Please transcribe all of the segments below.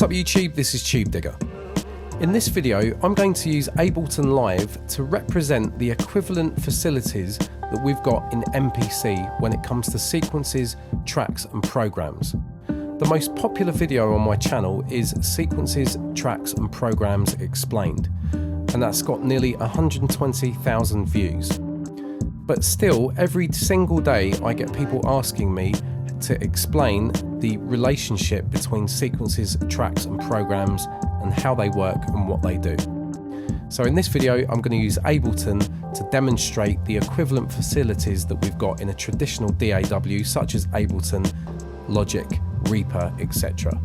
What's up YouTube, this is Tubedigga. In this video I'm going to use Ableton Live to represent the equivalent facilities that we've got in MPC when it comes to sequences, tracks and programs. The most popular video on my channel is Sequences, Tracks and Programs Explained, and that's got nearly 120,000 views. But still, every single day I get people asking me to explain the relationship between sequences, tracks and programs and how they work and what they do. So in this video I'm going to use Ableton to demonstrate the equivalent facilities that we've got in a traditional DAW such as Ableton, Logic, Reaper, etc.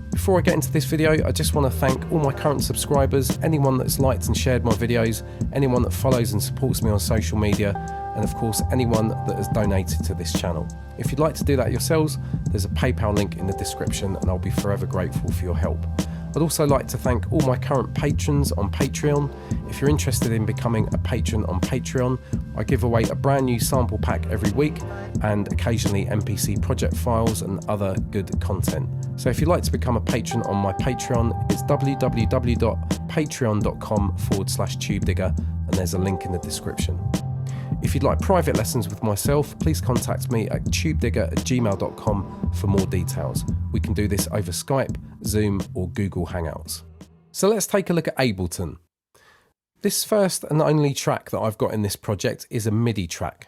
Before I get into this video, I just want to thank all my current subscribers, anyone that's liked and shared my videos, anyone that follows and supports me on social media, and of course anyone that has donated to this channel. If you'd like to do that yourselves, there's a PayPal link in the description and I'll be forever grateful for your help. I'd also like to thank all my current patrons on Patreon. If you're interested in becoming a patron on Patreon, I give away a brand new sample pack every week and occasionally MPC project files and other good content. So if you'd like to become a patron on my Patreon, it's www.patreon.com/Tubedigga and there's a link in the description. If you'd like private lessons with myself, please contact me at tubedigga@gmail.com for more details. We can do this over Skype, Zoom or Google Hangouts. So let's take a look at Ableton. This first and only track that I've got in this project is a MIDI track.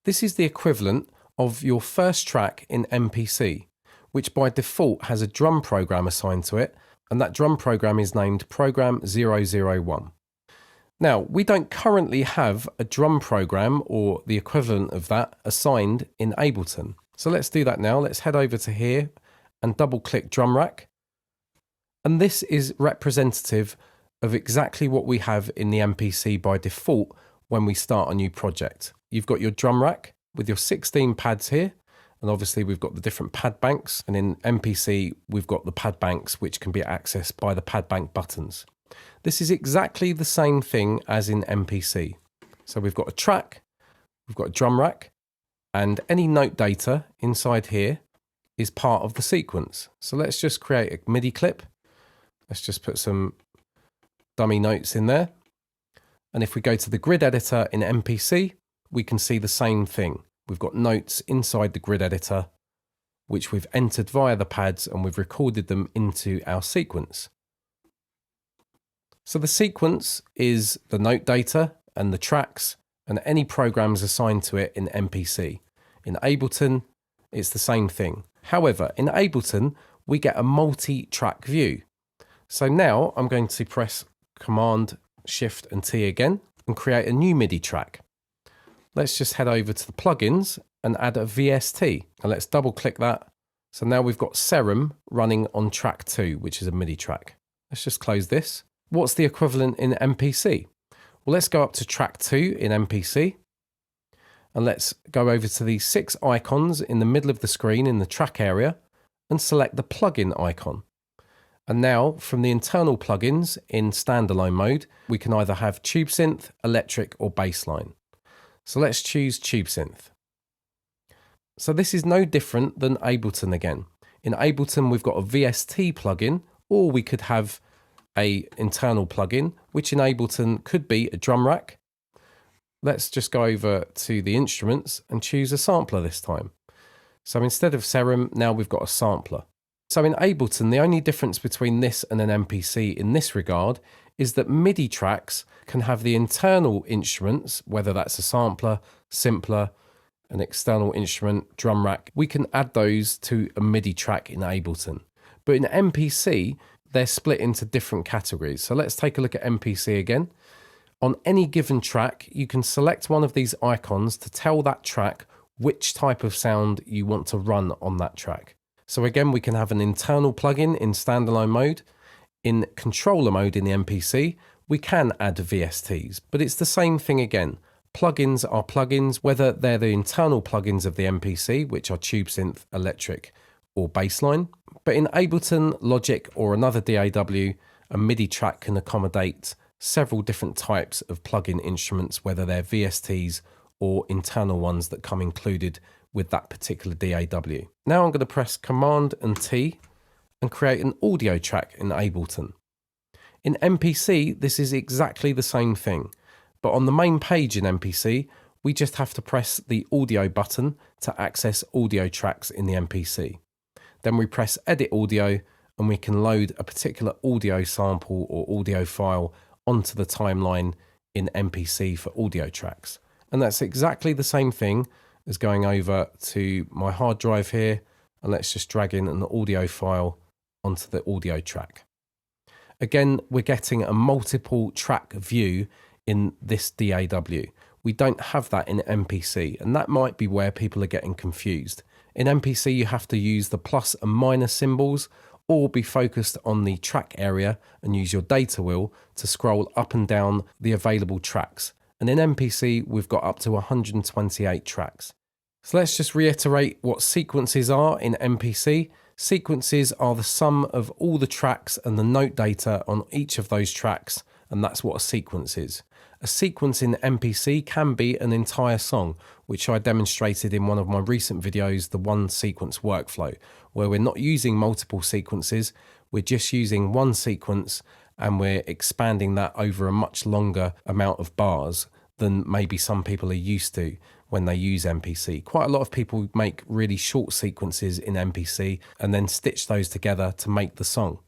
This is the equivalent of your first track in MPC, which by default has a drum program assigned to it, and that drum program is named Program 001. Now, we don't currently have a drum program or the equivalent of that assigned in Ableton. So let's do that now. Let's head over to here and double click drum rack. And this is representative of exactly what we have in the MPC by default when we start a new project. You've got your drum rack with your 16 pads here. And obviously we've got the different pad banks. And in MPC, we've got the pad banks, which can be accessed by the pad bank buttons. This is exactly the same thing as in MPC. So we've got a track, we've got a drum rack, and any note data inside here is part of the sequence. So let's just create a MIDI clip. Let's just put some dummy notes in there. And if we go to the grid editor in MPC, we can see the same thing. We've got notes inside the grid editor, which we've entered via the pads and we've recorded them into our sequence. So the sequence is the note data and the tracks and any programs assigned to it in MPC. In Ableton, it's the same thing. However, in Ableton, we get a multi-track view. So now I'm going to press Command, Shift and T again and create a new MIDI track. Let's just head over to the plugins and add a VST. And let's double click that. So now we've got Serum running on track 2, which is a MIDI track. Let's just close this. What's the equivalent in MPC? Well, let's go up to track 2 in MPC and let's go over to these 6 icons in the middle of the screen in the track area and select the plugin icon. And now from the internal plugins in standalone mode, we can either have tube synth, electric or bassline. So let's choose tube synth. So this is no different than Ableton again. In Ableton, we've got a VST plugin, or we could have a internal plugin, which in Ableton could be a drum rack. Let's just go over to the instruments and choose a sampler this time. So instead of Serum, now we've got a sampler. So in Ableton, the only difference between this and an MPC in this regard is that MIDI tracks can have the internal instruments, whether that's a sampler, simpler, an external instrument, drum rack. We can add those to a MIDI track in Ableton. But in MPC, they're split into different categories. So let's take a look at MPC again. On any given track, you can select one of these icons to tell that track which type of sound you want to run on that track. So again, we can have an internal plugin in standalone mode. In controller mode in the MPC, we can add VSTs, but it's the same thing again. Plugins are plugins, whether they're the internal plugins of the MPC, which are tube synth, electric, or bassline. But in Ableton, Logic or another DAW, a MIDI track can accommodate several different types of plugin instruments, whether they're VSTs or internal ones that come included with that particular DAW. Now I'm going to press Command and T and create an audio track in Ableton. In MPC, this is exactly the same thing, but on the main page in MPC, we just have to press the audio button to access audio tracks in the MPC. Then we press edit audio and we can load a particular audio sample or audio file onto the timeline in MPC for audio tracks. And that's exactly the same thing as going over to my hard drive here, and let's just drag in an audio file onto the audio track. Again, we're getting a multiple track view in this DAW. We don't have that in MPC, and that might be where people are getting confused. In MPC, you have to use the plus and minus symbols, or be focused on the track area and use your data wheel to scroll up and down the available tracks. And in MPC, we've got up to 128 tracks. So let's just reiterate what sequences are in MPC. Sequences are the sum of all the tracks and the note data on each of those tracks, and that's what a sequence is. A sequence in MPC can be an entire song, which I demonstrated in one of my recent videos, the one sequence workflow, where we're not using multiple sequences, we're just using one sequence and we're expanding that over a much longer amount of bars than maybe some people are used to when they use MPC. Quite a lot of people make really short sequences in MPC and then stitch those together to make the song.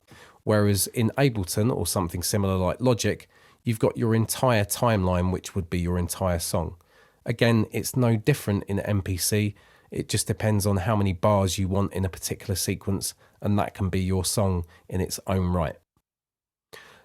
Whereas in Ableton or something similar like Logic, you've got your entire timeline, which would be your entire song. Again, it's no different in MPC. It just depends on how many bars you want in a particular sequence, and that can be your song in its own right.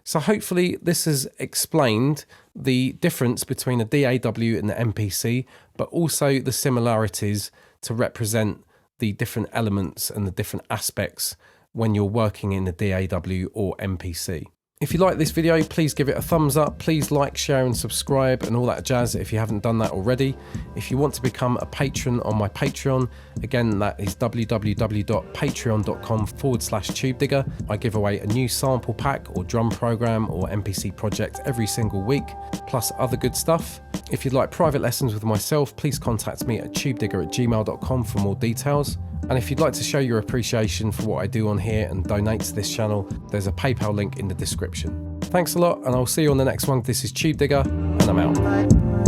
So hopefully this has explained the difference between a DAW and the MPC, but also the similarities to represent the different elements and the different aspects when you're working in a DAW or MPC. If you like this video, please give it a thumbs up. Please like, share and subscribe and all that jazz if you haven't done that already. If you want to become a patron on my Patreon, again, that is www.patreon.com/Tubedigga. I give away a new sample pack or drum program or MPC project every single week, plus other good stuff. If you'd like private lessons with myself, please contact me at tubedigga@gmail.com for more details. And if you'd like to show your appreciation for what I do on here and donate to this channel, there's a PayPal link in the description. Thanks a lot, and I'll see you on the next one. This is Tubedigga, and I'm out.